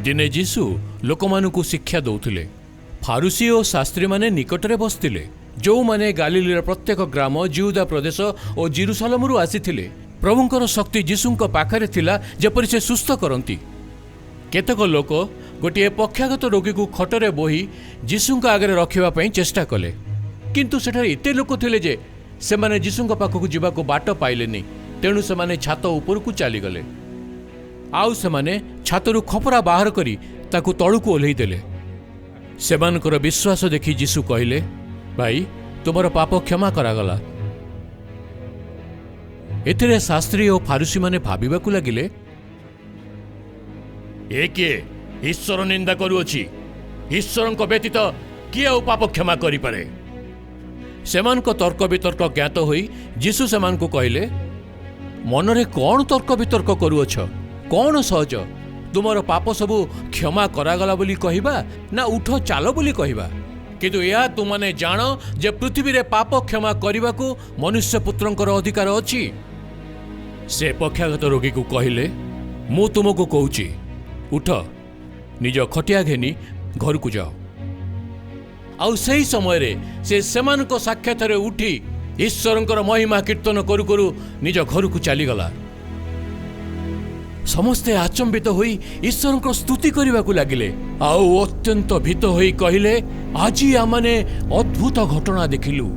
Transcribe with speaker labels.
Speaker 1: दिने जीशु लोक मानू शिक्षा दौले। फारुसी और शास्त्री माने निकटरे बसते, जो माने गालिलीर प्रत्येक ग्राम जिहुदा प्रदेश और जेरुसालेमरू आसीथिले। प्रभुंकर शक्ति जीशुंक पाखरे थिला जेपरि से सुस्थ करती। केतक लोक गोटे पक्षाघात रोगी को खटरे बोही जीशुंक आगे रखापी चेष्टा कले, किंतु सेठारे एते लोक थिले जे से माने जीशुंक पाखक जीवाको बाट पाइलेनी। तेणु से माने छात उपरकू चलीगले। आउ से माने छातरू खपरा बाहर करी ताकू तळुकू ओल्हेई देले। सेमानकर विश्वास देखि जीशु कहिले, भाई तुमर पाप क्षमा करागला। एथिरे शास्त्री और फारुसी माने भाबिबाकू लागिले, ए किए ईश्वर निंदा करुअछि, ईश्वरक व्यतीत किए और पाप क्षमा करि पारे। सेमानक तर्क वितर्क ज्ञात होई जीशु सेमानकू कहिले, मनरे कौन तर्क वितर्क करुअछ? कौन सहज? तुमर पाप सबू क्षमा करागला बोली कहिबा ना उठ चाल बोली कहिबा? किंतु या तुमने जान जे पृथ्वी रे पाप क्षमा करने को मनुष्य पुत्रंकर अधिकार अछि। से पक्षाघात रोगी को कहिले, मु तुमको कहूची, उठ निज खटिया घेनी घर को जाओ। आउ सही समय रे से सेमानक साक्षात रे उठी ईश्वरंकर महिमा कीर्तन करू करू निज घर को चलीगला। समस्ते आचंबित होई ईश्वरंकर स्तुति करने को लगिले। आउ अत्यंत भीत होई कहिले, आज आमने अद्भुत घटना देखिलु।